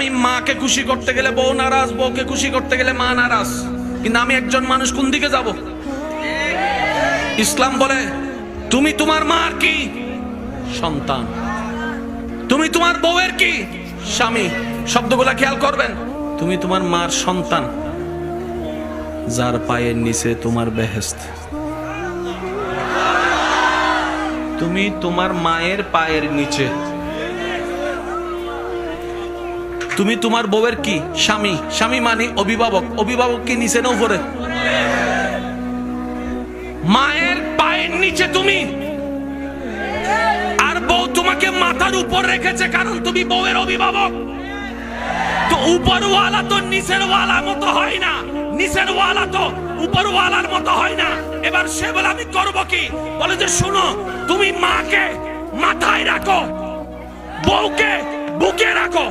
আমি মাকে খুশি করতে গেলে বউ নারাজ, বউকে খুশি করতে গেলে মা নারাজ, কিন্তু আমি একজন মানুষ কোন দিকে যাব? ইসলাম বলে তুমি তোমার মার কি? সন্তান। তুমি তোমার বউয়ের কি? স্বামী। শব্দগুলা খেয়াল করবেন। তুমি তোমার মার সন্তান, যার পায়ের নিচে তোমার বেহেশত। তুমি তোমার মায়ের পায়ের নিচে। তুমি তোমার বউয়ের কি? স্বামী। স্বামী মানে অভিভাবক। অভিভাবক কি নিচে না উপরে? মায়ের পায়ের নিচে তুমি, আর বউ তোমাকে মাথার উপর রেখেছে, কারণ তুমি বউয়ের অভিভাবক। তো উপরওয়ালা তো নিচের ওয়ালার মতো হয় না, নিচের ওয়ালা তো উপরওয়ালার মতো হয় না। এবার সে বলে আমি করব কি? বলে যে শুনো, তুমি মাকে মাথায় রাখো, বউকে বুকে রাখো।